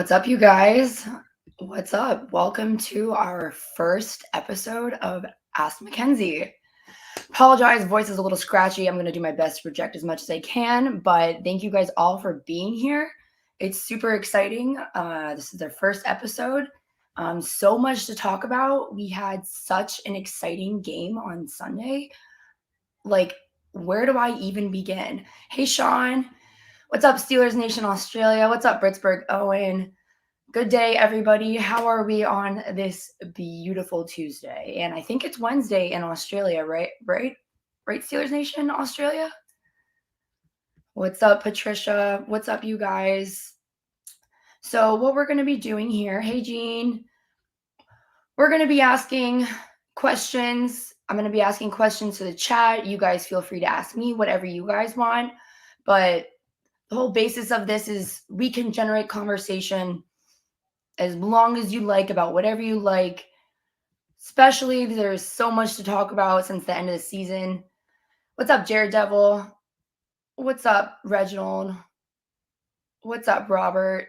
What's up, you guys? What's up? Welcome to our first episode of Ask Makenzie. Apologize, voice is a little scratchy. I'm going to do my best to project as much as I can, but thank you guys all for being here. It's super exciting. This is our first episode. So much to talk about. We had such an exciting game on Sunday. Like, where do I even begin? Hey, Sean. What's up, Steelers Nation Australia? What's up, Britsburgh, Owen? Good day, everybody. How are we on this beautiful Tuesday? And I think it's Wednesday in Australia, right? Right, Steelers Nation Australia? What's up, Patricia? What's up, you guys? So what we're going to be doing here, hey, Jean, we're going to be asking questions. I'm going to be asking questions to the chat. You guys feel free to ask me whatever you guys want. But the whole basis of this is we can generate conversation as long as you like about whatever you like, especially there's so much to talk about since the end of the season. What's up, Jared Devil? What's up, Reginald? What's up, Robert?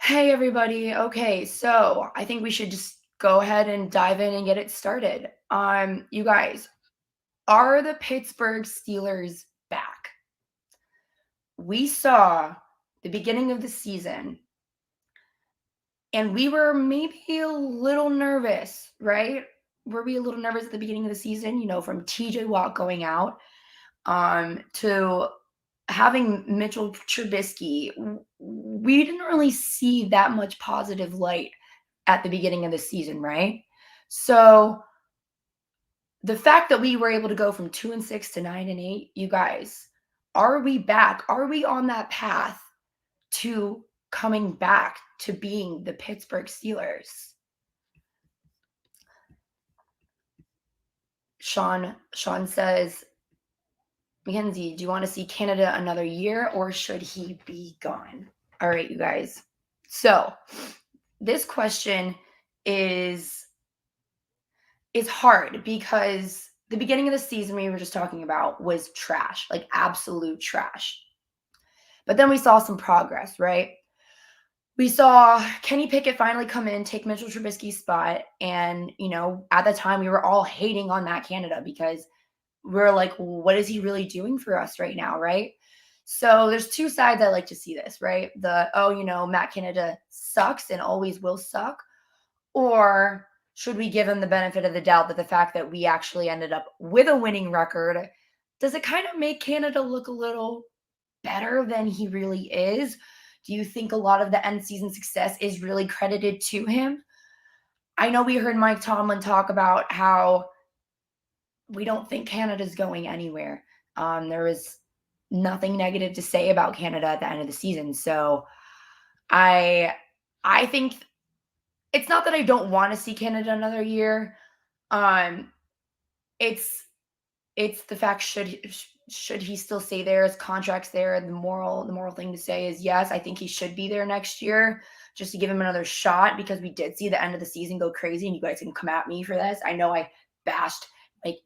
Hey, everybody. Okay, so I think we should just go ahead and dive in and get it started. You guys, are the Pittsburgh Steelers back? We saw the beginning of the season, and we were maybe a little nervous, right? Were we a little nervous at the beginning of the season, from TJ Watt going out to having Mitchell Trubisky? We didn't really see that much positive light at the beginning of the season, right? So the fact that we were able to go from 2-6 to 9-8, you guys, are we back? Are we on that path to coming back to being the Pittsburgh Steelers? Sean says, Makenzie, do you want to see Canada another year or should he be gone? All right, you guys. So this question is hard because the beginning of the season we were just talking about was trash, like absolute trash. But then we saw some progress, right? We saw Kenny Pickett finally come in, take Mitchell Trubisky's spot. And, at the time we were all hating on Matt Canada because we're like, what is he really doing for us right now, right? So there's two sides I like to see this, right? Matt Canada sucks and always will suck. Or should we give him the benefit of the doubt that the fact that we actually ended up with a winning record, does it kind of make Canada look a little better than he really is? Do you think a lot of the end season success is really credited to him? I know we heard Mike Tomlin talk about how we don't think Canada's going anywhere. There was nothing negative to say about Canada at the end of the season. So I think it's not that I don't want to see Canada another year. It's the fact, should he still stay there? His contract's there. The moral thing to say is yes, I think he should be there next year just to give him another shot, because we did see the end of the season go crazy, and you guys can come at me for this. I know I bashed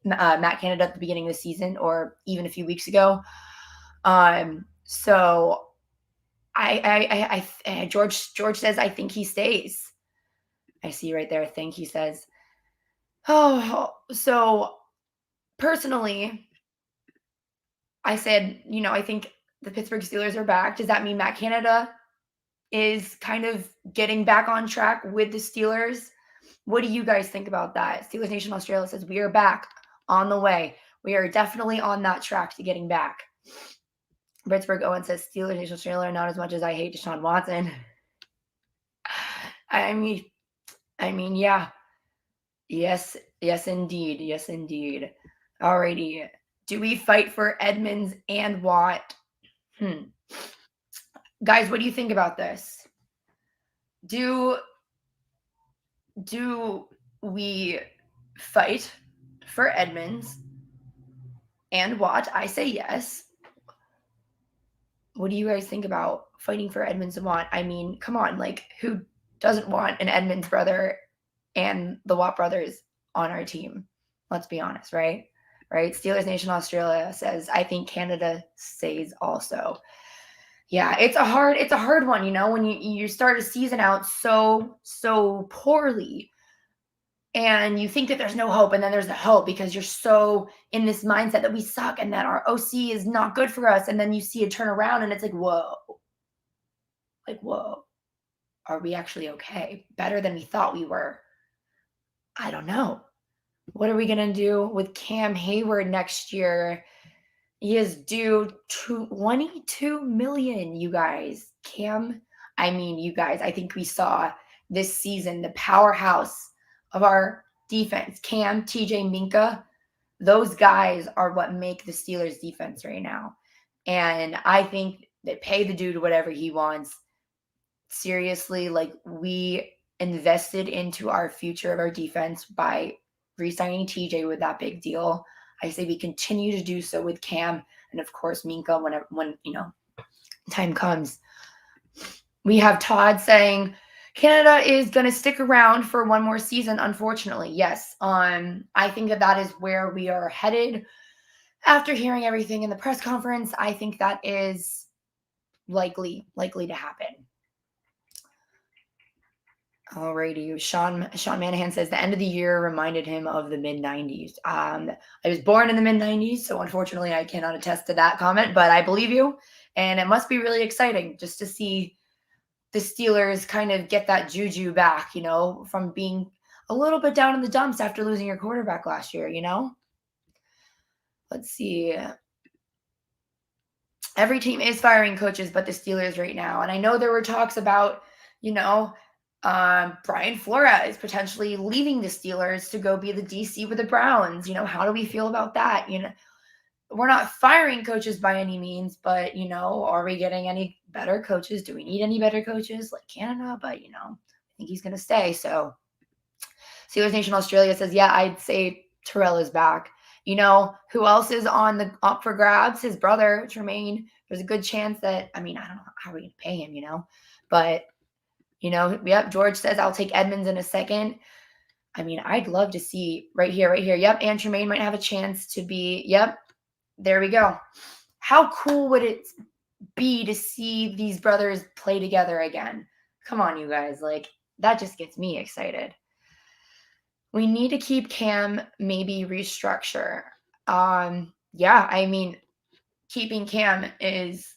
Matt Canada at the beginning of the season or even a few weeks ago. So George says, I think he stays. I see right there. I think he says. Oh, so personally, I said, I think the Pittsburgh Steelers are back. Does that mean Matt Canada is kind of getting back on track with the Steelers? What do you guys think about that? Steelers Nation Australia says we are back on the way. We are definitely on that track to getting back. Britsburgh Owen says Steelers Nation Australia, not as much as I hate Deshaun Watson. I mean, yeah. Yes, indeed. Yes, indeed. Alrighty. Do we fight for Edmonds and Watt? Guys, what do you think about this? Do we fight for Edmonds and Watt? I say yes. What do you guys think about fighting for Edmonds and Watt? I mean, come on, who doesn't want an Edmonds brother and the Watt brothers on our team? Let's be honest, right? Right? Steelers Nation Australia says, I think Canada stays also. Yeah, it's a hard one, when you start a season out so poorly and you think that there's no hope, and then there's the hope because you're so in this mindset that we suck and that our OC is not good for us, and then you see it turn around and it's like whoa, are we actually okay? Better than we thought we were. I don't know. What are we gonna do with Cam Hayward next year? He is due 22 million, you guys. You guys, I think we saw this season the powerhouse of our defense. Cam, TJ, Minka, those guys are what make the Steelers defense right now. And I think that pay the dude whatever he wants. Seriously, like we invested into our future of our defense by re-signing TJ with that big deal. I say we continue to do so with Cam and of course Minka when time comes. We have Todd saying Canada is going to stick around for one more season. Unfortunately, yes. I think that is where we are headed. After hearing everything in the press conference, I think that is likely to happen. Alrighty, Sean Manahan says the end of the year reminded him of the mid-90s. I was born in the mid-90s, so unfortunately I cannot attest to that comment, but I believe you, and it must be really exciting just to see the Steelers kind of get that juju back, from being a little bit down in the dumps after losing your quarterback last year, Let's see. Every team is firing coaches but the Steelers right now, and I know there were talks about, Brian Flores potentially leaving the Steelers to go be the DC with the Browns. How do we feel about that? We're not firing coaches by any means, but, are we getting any better coaches? Do we need any better coaches like Canada? But, I think he's going to stay. So Steelers Nation Australia says, yeah, I'd say Terrell is back. Who else is up for grabs? His brother, Tremaine. There's a good chance that, I don't know how we're going to pay him, but yep, George says I'll take Edmonds in a second. I'd love to see right here. Yep, and Tremaine might have a chance to be, yep, there we go. How cool would it be to see these brothers play together again? Come on, you guys. Like, that just gets me excited. We need to keep Cam, maybe restructure. Yeah, keeping Cam is,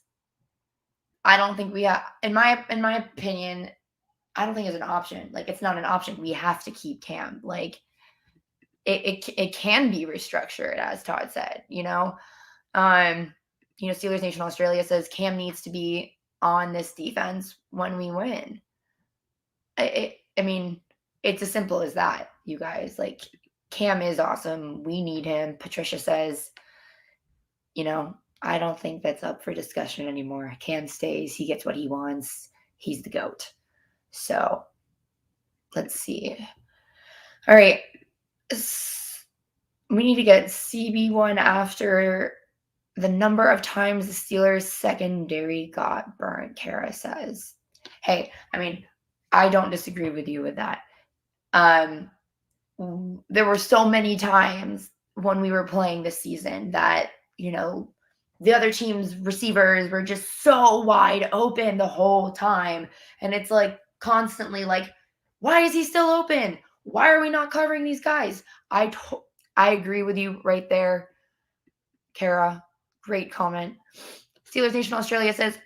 I don't think we have, in my opinion, I don't think it's an option. Like, it's not an option. We have to keep Cam. Like, it can be restructured, as Todd said, Steelers Nation Australia says Cam needs to be on this defense when we win. It's as simple as that, you guys. Like, Cam is awesome. We need him. Patricia says, I don't think that's up for discussion anymore. Cam stays. He gets what he wants. He's the GOAT. So let's see. All right. We need to get CB1 after the number of times the Steelers secondary got burnt, Kara says. Hey, I don't disagree with you with that. There were so many times when we were playing this season that, the other team's receivers were just so wide open the whole time. And it's like constantly like, why is he still open? Why are we not covering these guys? I agree with you right there, Kara. Great comment. Steelers Nation Australia says,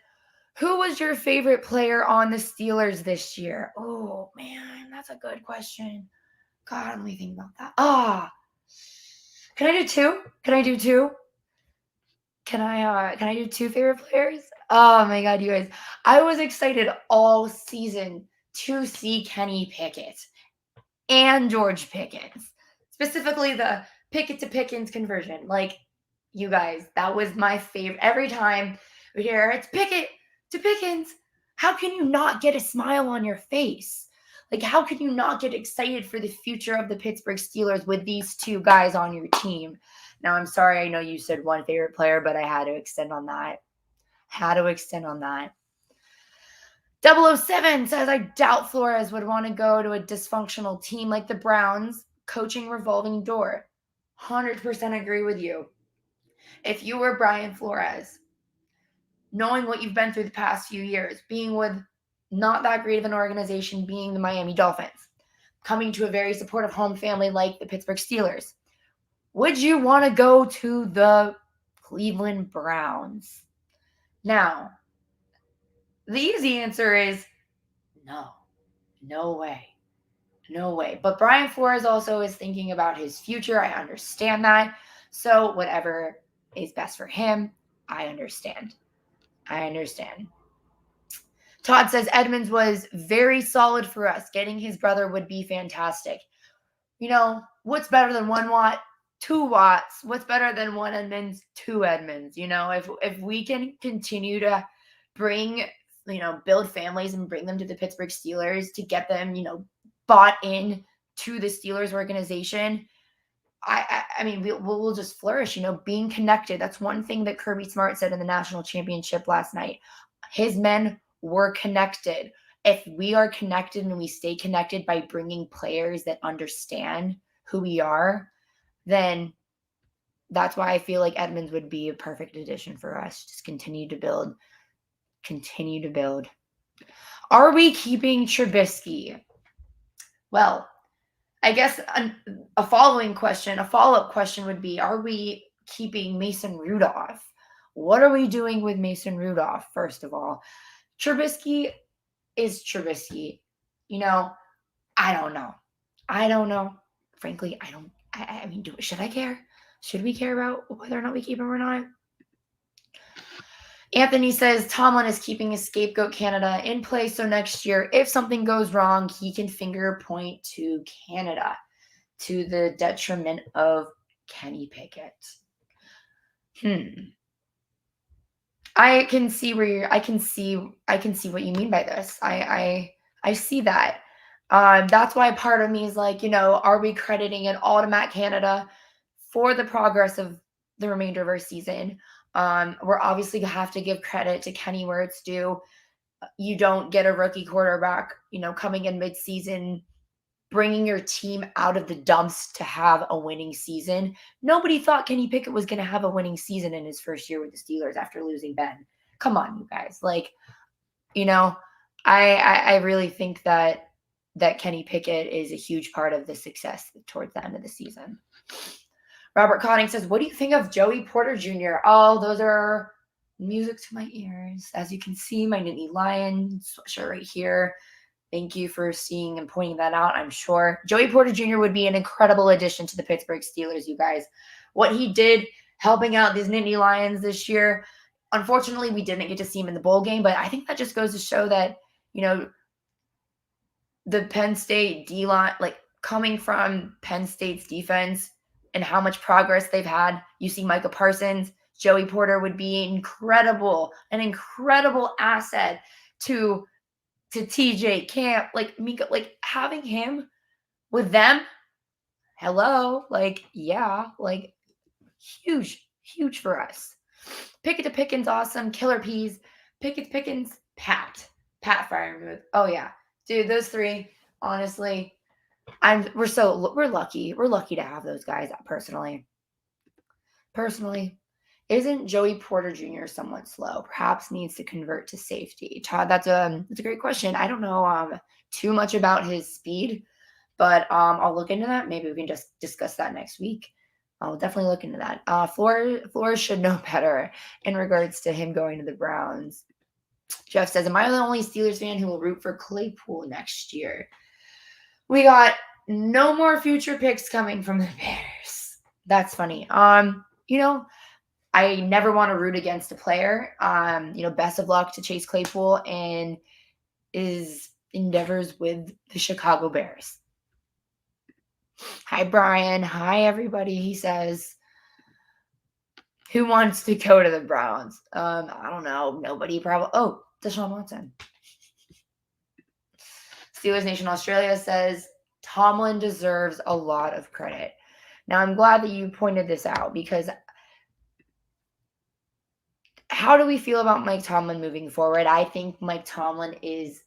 who was your favorite player on the Steelers this year? Oh, man, that's a good question. God, let me think about that. Can I do two? Can I do two favorite players? Oh my God, you guys. I was excited all season to see Kenny Pickett and George Pickens. Specifically the Pickett to Pickens conversion. Like, you guys, that was my favorite. Every time we hear it's Pickett to Pickens, how can you not get a smile on your face? Like, how can you not get excited for the future of the Pittsburgh Steelers with these two guys on your team? Now, I'm sorry, I know you said one favorite player, but I had to extend on that. 007 says, I doubt Flores would want to go to a dysfunctional team like the Browns, coaching revolving door. 100% agree with you. If you were Brian Flores, knowing what you've been through the past few years, being with not that great of an organization, being the Miami Dolphins, coming to a very supportive home family like the Pittsburgh Steelers, would you want to go to the Cleveland Browns? Now, the easy answer is no. No way. No way. But Brian Flores also is thinking about his future. I understand that. So whatever is best for him, I understand. Todd says Edmonds was very solid for us. Getting his brother would be fantastic. What's better than 1 watt? 2 watts. What's better than 1 Edmonds? 2 Edmonds. If we can continue to bring, build families and bring them to the Pittsburgh Steelers to get them, bought in to the Steelers organization, I mean, we'll just flourish, being connected. That's one thing that Kirby Smart said in the national championship last night. His men were connected. If we are connected and we stay connected by bringing players that understand who we are, then that's why I feel like Edmonds would be a perfect addition for us. Just continue to build. Are we keeping Trubisky? Well, I guess a follow-up question would be, are we keeping Mason Rudolph? What are we doing with Mason Rudolph, first of all? Trubisky is Trubisky. I don't know. Frankly, I mean, should I care? Should we care about whether or not we keep him or not? Anthony says Tomlin is keeping his scapegoat Canada in place, so next year, if something goes wrong, he can finger point to Canada, to the detriment of Kenny Pickett. I can see what you mean by this. I see that. That's why part of me is like, are we crediting it all to Matt Canada for the progress of the remainder of our season? We're obviously going to have to give credit to Kenny where it's due. You don't get a rookie quarterback, coming in mid-season, bringing your team out of the dumps to have a winning season. Nobody thought Kenny Pickett was going to have a winning season in his first year with the Steelers after losing Ben. Come on, you guys. I really think that Kenny Pickett is a huge part of the success towards the end of the season. Robert Conning says, what do you think of Joey Porter Jr.? Oh, those are music to my ears. As you can see, my Nittany Lion sweatshirt right here. Thank you for seeing and pointing that out, I'm sure. Joey Porter Jr. would be an incredible addition to the Pittsburgh Steelers, you guys. What he did helping out these Nittany Lions this year, unfortunately, we didn't get to see him in the bowl game, but I think that just goes to show that, the Penn State D-line, coming from Penn State's defense and how much progress they've had. You see Micah Parsons, Joey Porter would be an incredible asset to TJ Camp, Mika, having him with them. Hello, huge for us. Pickett to Pickens, awesome. Killer Peas, Pickett to Pickens, Pat Freiermuth. Oh yeah, dude, those three. Honestly, we're lucky. We're lucky to have those guys. Personally, isn't Joey Porter Jr. somewhat slow? Perhaps needs to convert to safety. Todd, that's a great question. I don't know too much about his speed, but I'll look into that. Maybe we can just discuss that next week. I'll definitely look into that. Flores should know better in regards to him going to the Browns. Jeff says, am I the only Steelers fan who will root for Claypool next year? We got no more future picks coming from the Bears. That's funny. I never want to root against a player. Best of luck to Chase Claypool and his endeavors with the Chicago Bears. Hi, Brian. Hi, everybody. He says, who wants to go to the Browns? I don't know. Nobody probably. Oh, Deshaun Watson. Steelers Nation Australia says, Tomlin deserves a lot of credit. Now, I'm glad that you pointed this out because how do we feel about Mike Tomlin moving forward? I think Mike Tomlin is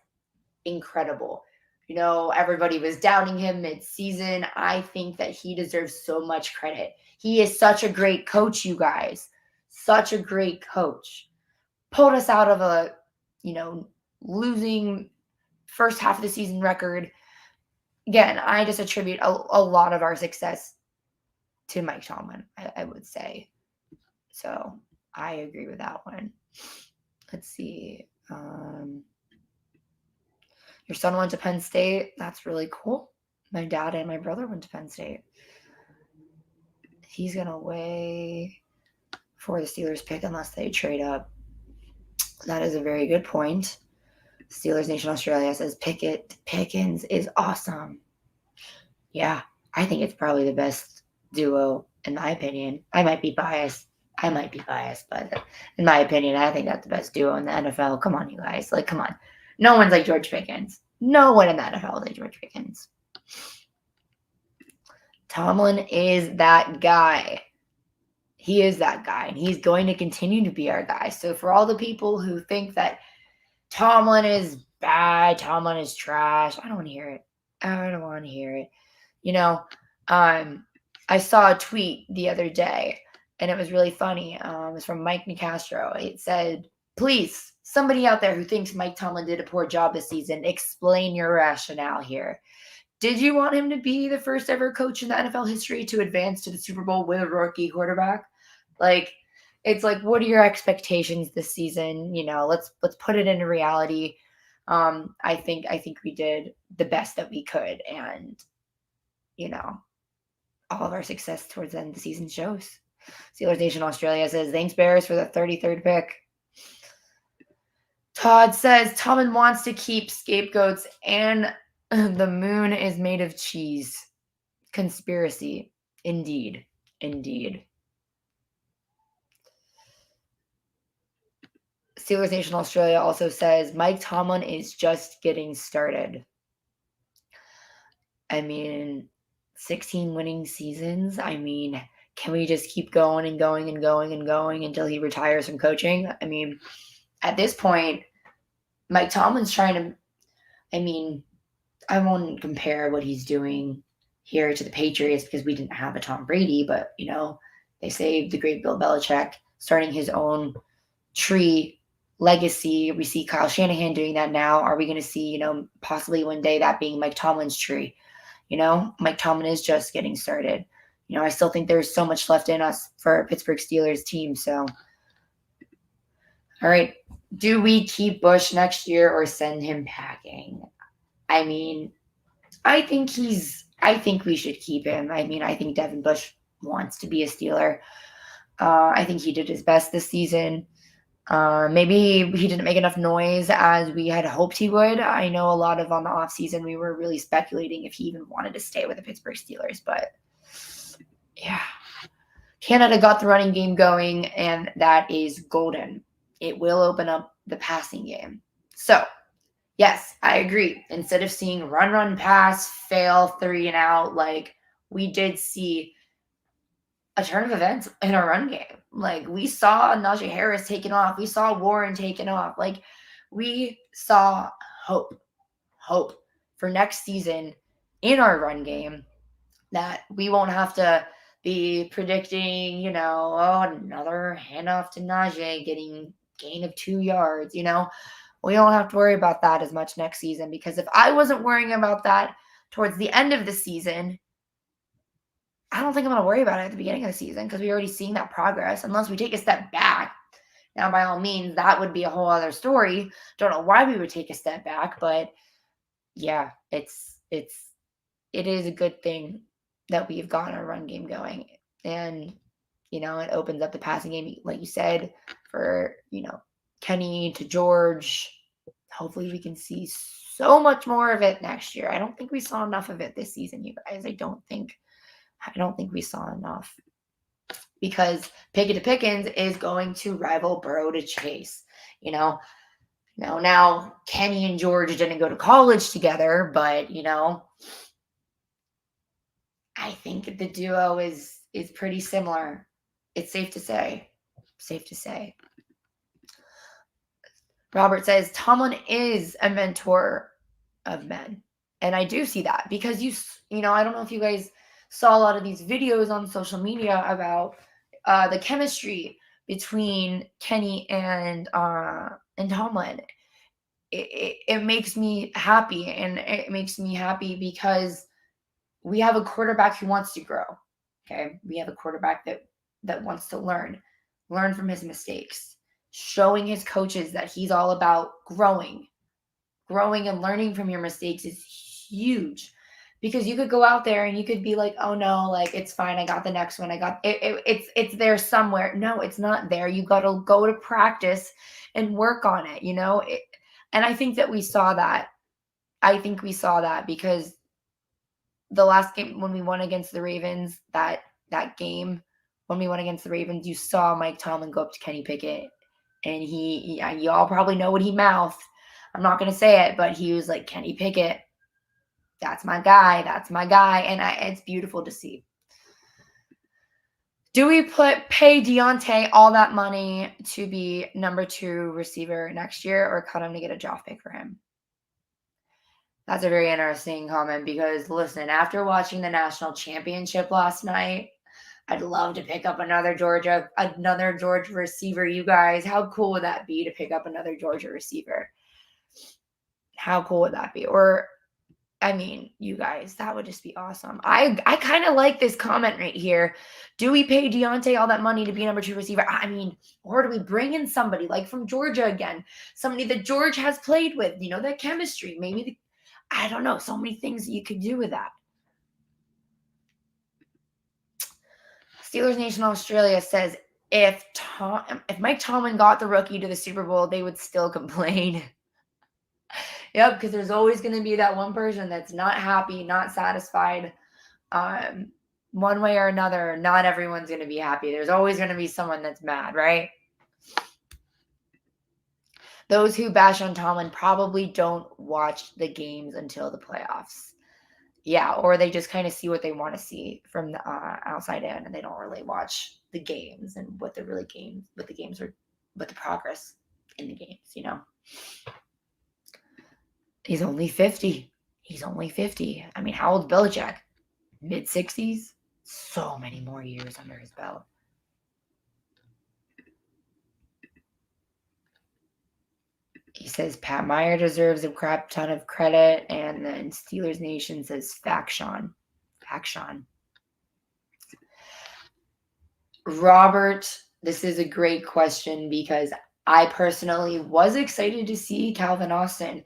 incredible. Everybody was doubting him mid-season. I think that he deserves so much credit. He is such a great coach, you guys. Such a great coach. pulled us out of a, losing first half of the season record. Again, I just attribute a lot of our success to Mike Tomlin, I would say. So I agree with that one. Let's see. Your son went to Penn State. That's really cool. My dad and my brother went to Penn State. He's going to weigh for the Steelers pick unless they trade up. That is a very good point. Steelers Nation Australia says Pickens is awesome. Yeah, I think it's probably the best duo in my opinion. I might be biased, but in my opinion, I think that's the best duo in the NFL. Come on, you guys. Like, come on. No one's like George Pickens. No one in the NFL is like George Pickens. Tomlin is that guy. He is that guy, and he's going to continue to be our guy. So for all the people who think that Tomlin is bad, Tomlin is trash, I don't want to hear it. I don't want to hear it. I saw a tweet the other day, and it was really funny. It was from Mike Nicastro. It said, please, somebody out there who thinks Mike Tomlin did a poor job this season, explain your rationale here. Did you want him to be the first ever coach in the NFL history to advance to the Super Bowl with a rookie quarterback? Like, it's like, what are your expectations this season? Let's put it into reality. I think we did the best that we could, and all of our success towards the end of the season shows. Steelers Nation Australia says, thanks, Bears, for the 33rd pick. Todd says, Tomlin wants to keep scapegoats, and the moon is made of cheese. Conspiracy. Indeed. Steelers Nation Australia also says, Mike Tomlin is just getting started. I mean, 16 winning seasons. I mean, can we just keep going and going and going and going until he retires from coaching? I mean, at this point, Mike Tomlin's trying to, I won't compare what he's doing here to the Patriots because we didn't have a Tom Brady, but, they saved the great Bill Belichick, starting his own tree legacy. We see Kyle Shanahan doing that now. Are we going to see, possibly one day that being Mike Tomlin's tree? Mike Tomlin is just getting started. I still think there's so much left in us for a Pittsburgh Steelers team. So, all right. Do we keep Bush next year or send him packing? I think we should keep him. I think Devin Bush wants to be a Steeler. I think he did his best this season. Maybe he didn't make enough noise as we had hoped he would. I know a lot of on the offseason we were really speculating if he even wanted to stay with the Pittsburgh Steelers, but yeah. Canada got the running game going, and that is golden. It will open up the passing game. So, yes, I agree. Instead of seeing run, pass, fail, 3 and out, like we did see a turn of events in our run game. Like we saw Najee Harris taking off. We saw Warren taking off. Like we saw hope for next season in our run game that we won't have to be predicting, another handoff to Najee getting gain of 2 yards, We don't have to worry about that as much next season, because if I wasn't worrying about that towards the end of the season, I don't think I'm going to worry about it at the beginning of the season because we already seen that progress, unless we take a step back. Now, by all means, that would be a whole other story. Don't know why we would take a step back, but yeah, it is a good thing that we've gotten our run game going. And, it opens up the passing game, like you said, for, Kenny to George. Hopefully we can see so much more of it next year. I don't think we saw enough of it this season, you guys. I don't think we saw enough, because Pickett to Pickens is going to rival Burrow to Chase. Now Kenny and George didn't go to college together, but I think the duo is pretty similar. It's safe to say. Robert says Tomlin is a mentor of men, and I do see that because I don't know if you guys saw a lot of these videos on social media about the chemistry between Kenny and Tomlin. It makes me happy, and it makes me happy because we have a quarterback who wants to grow. Okay, we have a quarterback that wants to learn from his mistakes, showing his coaches that he's all about growing and learning from your mistakes is huge, because you could go out there and you could be like, oh no, like it's fine, I got the next one, I got it, it's there somewhere. No, it's not there. You got to go to practice and work on it, and I think that we saw that. I think we saw that because the last game when we won against the Ravens, that game when we won against the Ravens, you saw Mike Tomlin go up to Kenny Pickett, and you all probably know what he mouthed. I'm not going to say it, but he was like, Kenny Pickett, that's my guy. That's my guy. And it's beautiful to see. Do we pay Deontay all that money to be number 2 receiver next year, or cut him to get a draft pick for him? That's a very interesting comment, because listen, after watching the national championship last night, I'd love to pick up another Georgia receiver, you guys. How cool would that be to pick up another Georgia receiver? How cool would that be? Or, I mean, you guys, that would just be awesome. I kind of like this comment right here. Do we pay Deontay all that money to be number 2 receiver? I mean, or do we bring in somebody like from Georgia again? Somebody that George has played with, that chemistry. Maybe, I don't know, so many things that you could do with that. Steelers Nation Australia says, if Mike Tomlin got the rookie to the Super Bowl, they would still complain. Yep, because there's always going to be that one person that's not happy, not satisfied. One way or another, not everyone's going to be happy. There's always going to be someone that's mad, right? Those who bash on Tomlin probably don't watch the games until the playoffs. Yeah, or they just kind of see what they want to see from the outside in, and they don't really watch the games and what the progress in the games, He's only 50. I mean, how old's Belichick? Mid-60s? So many more years under his belt. He says Pat Meyer deserves a crap ton of credit, and then Steelers Nation says Faction. Robert, this is a great question, because I personally was excited to see Calvin Austin.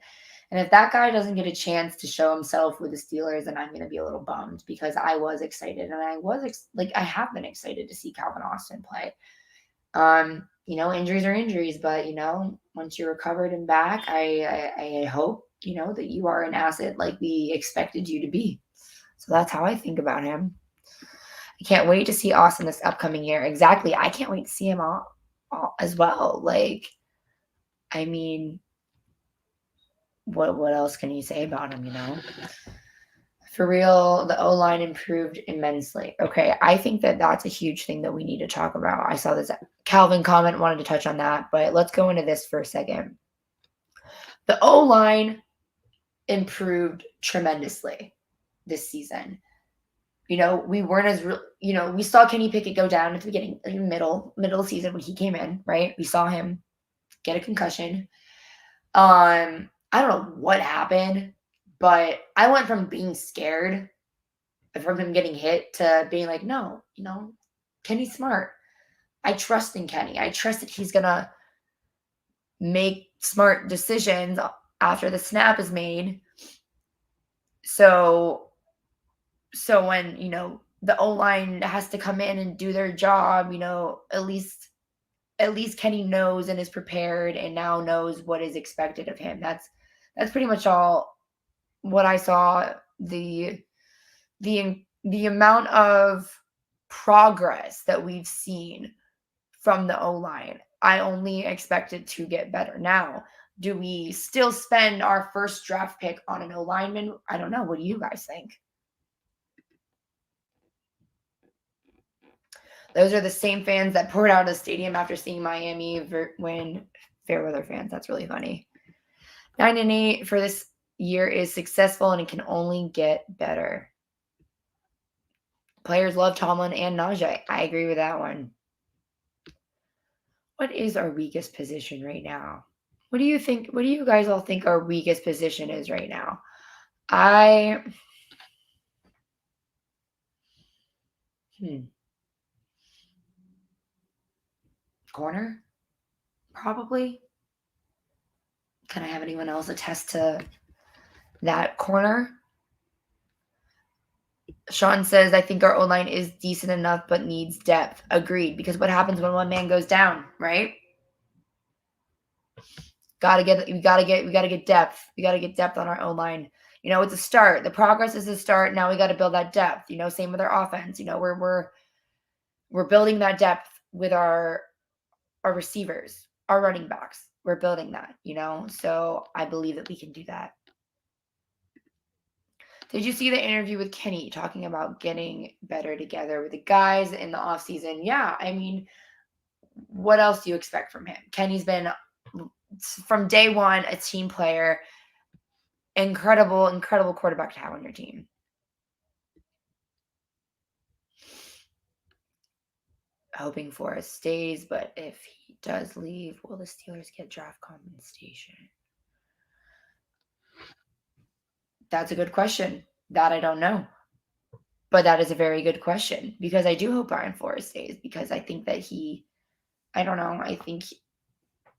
And if that guy doesn't get a chance to show himself with the Steelers, then I'm going to be a little bummed, because I was excited, and I have been excited to see Calvin Austin play. Injuries are injuries, but once you're recovered and back, I hope, that you are an asset like we expected you to be. So that's how I think about him. I can't wait to see Austin this upcoming year. Exactly. I can't wait to see him all as well. Like, I mean, what else can you say about him, For real, the O-line improved immensely. Okay, I think that that's a huge thing that we need to talk about. I saw this Calvin comment, wanted to touch on that, but let's go into this for a second. The O-line improved tremendously this season. We weren't as real, we saw Kenny Pickett go down at the beginning, middle of the season when he came in, right? We saw him get a concussion. I don't know what happened, but I went from being scared from him getting hit to being like, no, Kenny's smart. I trust in Kenny. I trust that he's going to make smart decisions after the snap is made. So when, the O-line has to come in and do their job, at least Kenny knows and is prepared and now knows what is expected of him. That's pretty much all what I saw. The amount of progress that we've seen from the O-line, I only expect it to get better. Now, do we still spend our first draft pick on an O-lineman? I don't know. What do you guys think? Those are the same fans that poured out of the stadium after seeing Miami win. Fair weather fans. That's really funny. 9-8 for this year is successful, and it can only get better. Players love Tomlin and Najee. I agree with that one. What is our weakest position right now? What do you think? What do you guys all think our weakest position is right now? Corner? Probably. Can I have anyone else attest to that corner? Sean says, I think our O-line is decent enough, but needs depth. Agreed. Because what happens when one man goes down, right? We gotta get depth. We gotta get depth on our O-line. It's a start. The progress is a start. Now we got to build that depth. Same with our offense. We're building that depth with our receivers, our running backs. We're building that, So I believe that we can do that. Did you see the interview with Kenny talking about getting better together with the guys in the offseason? Yeah, I mean, what else do you expect from him? Kenny's been, from day one, a team player. Incredible quarterback to have on your team. Hoping Forrest stays, but if he does leave, will the Steelers get draft compensation? That's a good question. That I don't know. But that is a very good question because I do hope Brian Forrest stays because I think that I don't know. I think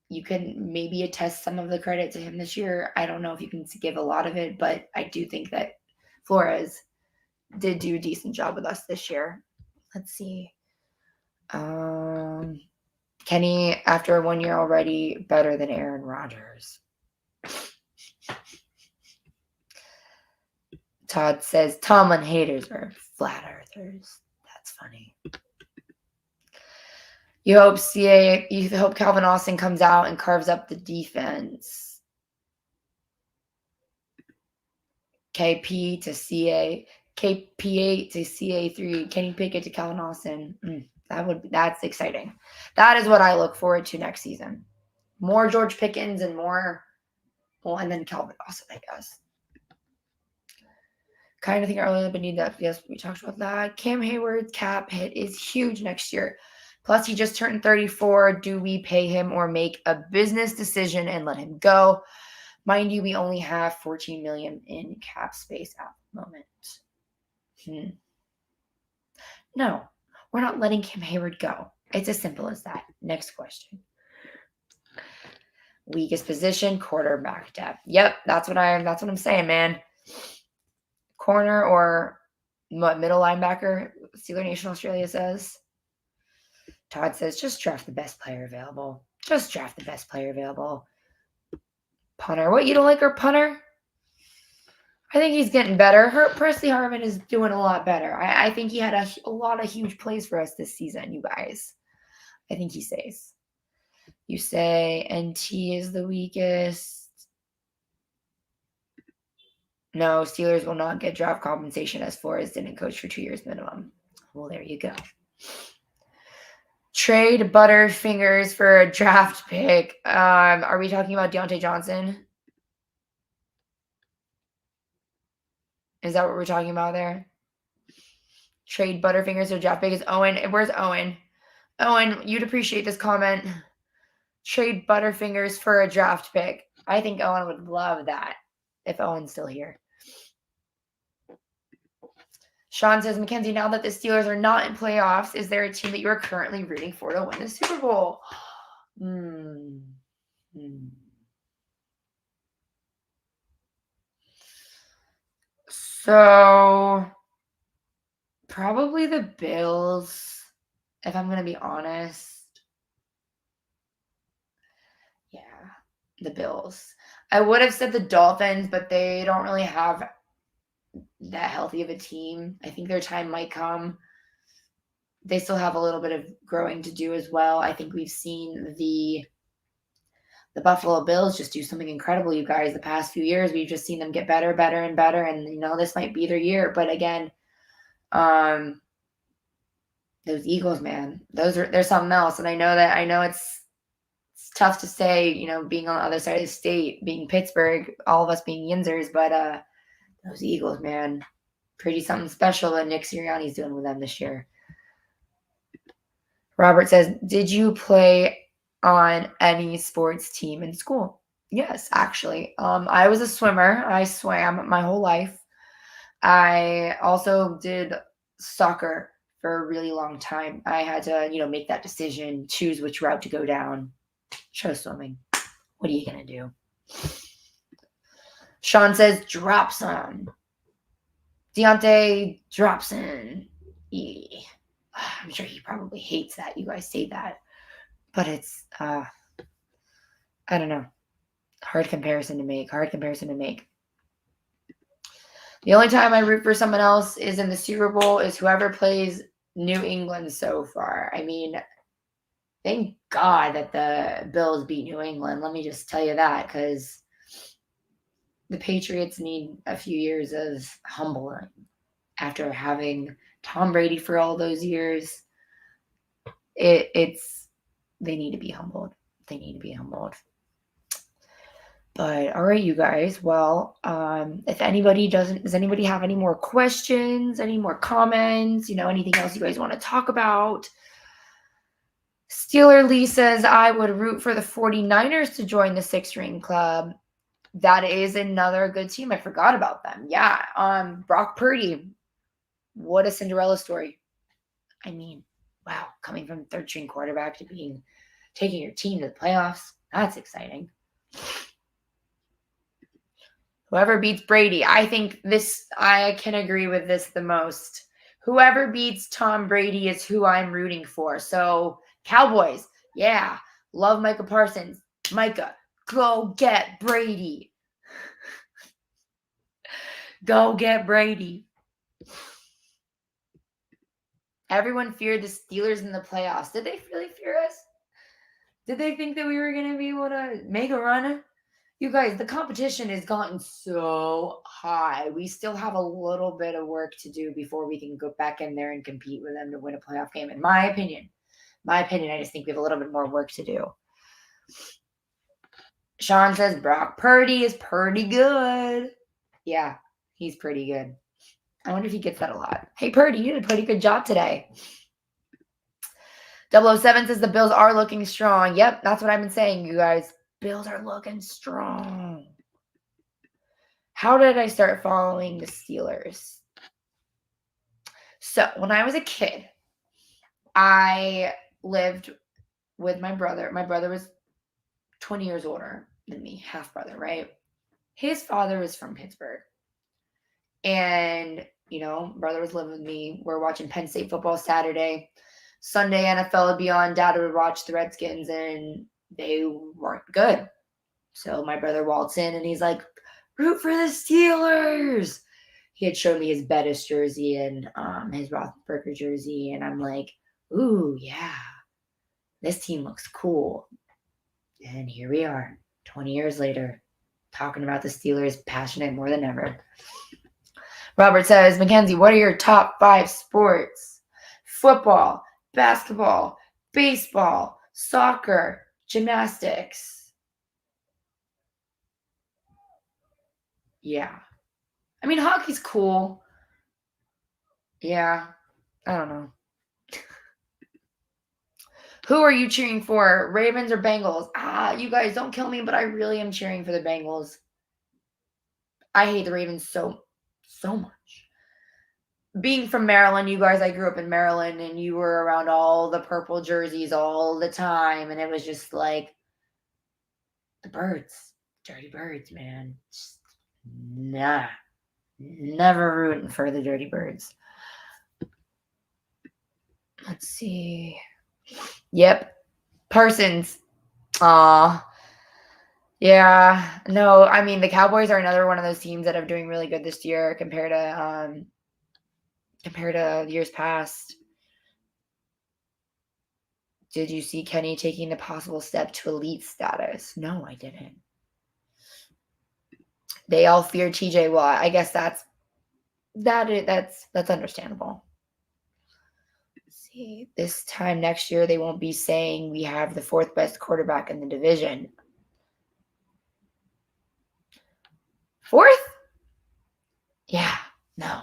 you can maybe attest some of the credit to him this year. I don't know if you can give a lot of it, but I do think that Flores did do a decent job with us this year. Let's see. Kenny, after 1 year already, better than Aaron Rodgers. Todd says Tomlin haters are flat earthers. That's funny. You hope Calvin Austin comes out and carves up the defense. KP to CA, KP8 to CA3. Kenny Pickett to Calvin Austin. That's exciting. That is what I look forward to next season. More George Pickens and more, and then Calvin Austin, I guess. Kind of think earlier, but need that. Yes, we talked about that. Cam Hayward's cap hit is huge next year. Plus, he just turned 34. Do we pay him or make a business decision and let him go? Mind you, we only have $14 million in cap space at the moment. No, we're not letting Cam Hayward go. It's as simple as that. Next question. Weakest position, quarterback depth. Yep, that's what I'm saying, man. Corner or middle linebacker, Steeler Nation Australia says. Todd says, just draft the best player available. Just draft the best player available. Punter. What, you don't like our punter? I think he's getting better. Presley Harvin is doing a lot better. I think he had a lot of huge plays for us this season, you guys. I think he stays. You say NT is the weakest. No, Steelers will not get draft compensation as Flores didn't coach for 2 years minimum. Well, there you go. Trade Butterfingers for a draft pick. Are we talking about Deontay Johnson? Is that what we're talking about there? Trade Butterfingers for a draft pick is Owen. Where's Owen? Owen, you'd appreciate this comment. Trade Butterfingers for a draft pick. I think Owen would love that if Owen's still here. Sean says, Makenzie, now that the Steelers are not in playoffs, is there a team that you are currently rooting for to win the Super Bowl? So, probably the Bills, if I'm going to be honest. Yeah, the Bills. I would have said the Dolphins, but they don't really have that healthy of a team. I think their time might come. They still have a little bit of growing to do as well. I think we've seen the Buffalo Bills just do something incredible, you guys. The past few years, we've just seen them get better, and better. And, this might be their year. But again, those Eagles, man, they're something else. And I know it's tough to say, being on the other side of the state, being Pittsburgh, all of us being Yinzers, but those Eagles, man, pretty something special that Nick Sirianni's doing with them this year. Robert says, did you play on any sports team in school. Yes, actually. I was a swimmer. I swam my whole life. I also did soccer for a really long time. I had to, make that decision, choose which route to go down. Chose swimming. What are you going to do? Sean says, drop some. Deontay Dropson. Yeah. I'm sure he probably hates that you guys say that. But it's, I don't know. Hard comparison to make. The only time I root for someone else is in the Super Bowl is whoever plays New England so far. I mean, thank God that the Bills beat New England. Let me just tell you that, because the Patriots need a few years of humbling after having Tom Brady for all those years. They need to be humbled. But all right, you guys. Well, if anybody does anybody have any more questions, any more comments, anything else you guys want to talk about? Steeler Lee says, I would root for the 49ers to join the 6-ring club. That is another good team. I forgot about them. Yeah. Brock Purdy. What a Cinderella story. I mean, wow. Coming from 3rd-string quarterback to taking your team to the playoffs. That's exciting. Whoever beats Brady. I think I can agree with this the most. Whoever beats Tom Brady is who I'm rooting for. So, Cowboys. Yeah. Love Micah Parsons. Micah, go get Brady. Go get Brady. Everyone feared the Steelers in the playoffs. Did they really fear us? Did they think that we were going to be able to make a run? You guys, the competition has gotten so high. We still have a little bit of work to do before we can go back in there and compete with them to win a playoff game. In my opinion, I just think we have a little bit more work to do. Sean says Brock Purdy is pretty good. Yeah, he's pretty good. I wonder if he gets that a lot. Hey, Purdy, you did a pretty good job today. 007 says the Bills are looking strong. Yep, that's what I've been saying, you guys. Bills are looking strong. How did I start following the Steelers? So, when I was a kid, I lived with my brother. My brother was 20 years older than me, half brother, right? His father was from Pittsburgh. And, brother was living with me. We're watching Penn State football Saturday. Sunday, NFL would be on. Dad would watch the Redskins, and they weren't good. So my brother waltz in, and he's like, root for the Steelers. He had showed me his Bettis jersey and his Roethlisberger jersey, and I'm like, ooh, yeah, this team looks cool. And here we are, 20 years later, talking about the Steelers, passionate more than ever. Robert says, Makenzie, what are your top 5 sports? Football, basketball, baseball, soccer, gymnastics. Yeah. I mean, hockey's cool. Yeah. I don't know. Who are you cheering for? Ravens or Bengals? You guys, don't kill me, but I really am cheering for the Bengals. I hate the Ravens so much. Being from Maryland, you guys, I grew up in Maryland, and you were around all the purple jerseys all the time, and it was just like the birds, dirty birds, man. Just, nah, never rooting for the dirty birds. Let's see. Yep, Parsons. Yeah. No, I mean the Cowboys are another one of those teams that are doing really good this year compared to years past. Did you see Kenny taking the possible step to elite status? No, I didn't. They all fear TJ Watt. I guess that's understandable. Let's see, this time next year they won't be saying we have the 4th best quarterback in the division. 4th? Yeah, no.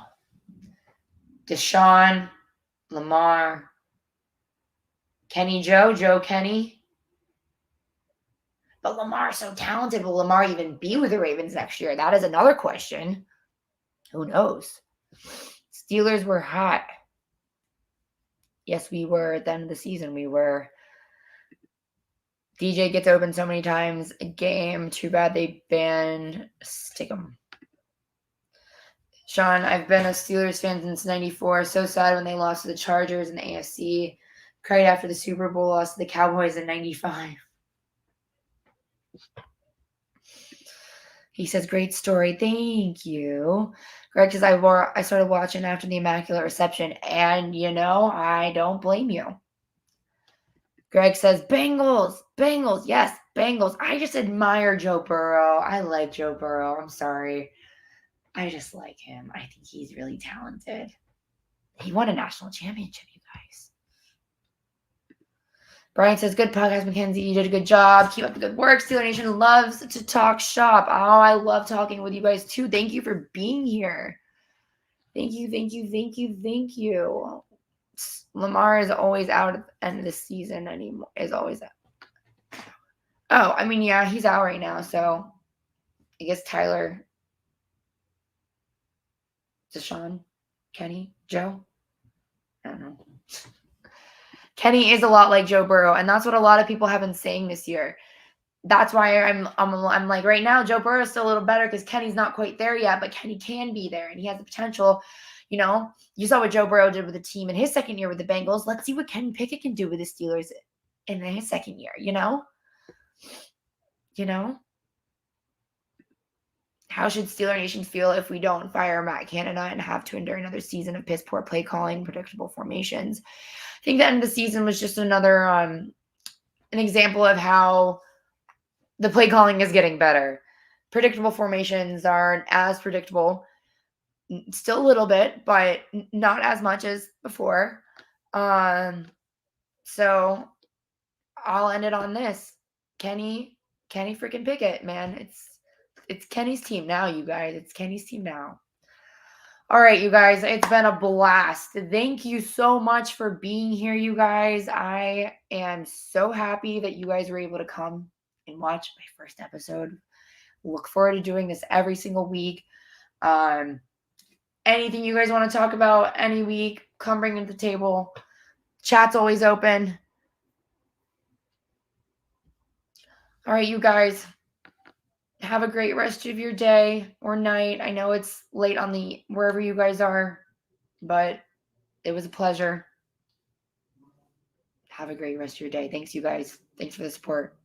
Deshaun, Lamar, Kenny Joe Kenny. But Lamar's so talented. Will Lamar even be with the Ravens next year? That is another question. Who knows? Steelers were hot. Yes, we were at the end of the season. We were. DJ gets open so many times a game. Too bad they banned Stickum. Sean, I've been a Steelers fan since '94. So sad when they lost to the Chargers in the AFC. Cried after the Super Bowl loss to the Cowboys in '95. He says, great story. Thank you. Greg says, I started watching after the Immaculate Reception, and, I don't blame you. Greg says, Bengals. Yes, Bengals. I just admire Joe Burrow. I like Joe Burrow. I'm sorry. I just like him. I think he's really talented. He won a national championship, you guys. Brian says, good podcast, Makenzie. You did a good job. Keep up the good work. Steeler Nation loves to talk shop. Oh, I love talking with you guys, too. Thank you for being here. Thank you. Lamar is always out at the end of the season anymore. Is always out. Oh, I mean, yeah, he's out right now. So I guess Tyler, Deshaun, Kenny, Joe. I don't know. Kenny is a lot like Joe Burrow, and that's what a lot of people have been saying this year. That's why I'm like right now, Joe Burrow is still a little better because Kenny's not quite there yet, but Kenny can be there, and he has the potential. You saw what Joe Burrow did with the team in his second year with the Bengals. Let's see what Kenny Pickett can do with the Steelers in his second year. How should Steeler Nation feel if we don't fire Matt Canada and have to endure another season of piss poor play calling, predictable formations? I think the end of the season was just another an example of how the play calling is getting better. Predictable formations aren't as predictable. Still a little bit, but not as much as before. So I'll end it on this. Kenny freaking Pickett, man. It's Kenny's team now, you guys. It's Kenny's team now. All right, you guys, it's been a blast. Thank you so much for being here, you guys. I am so happy that you guys were able to come and watch my first episode. Look forward to doing this every single week. Anything you guys want to talk about any week, come bring it to the table. Chat's always open. All right, you guys. Have a great rest of your day or night. I know it's late on wherever you guys are, but it was a pleasure. Have a great rest of your day. Thanks, you guys. Thanks for the support.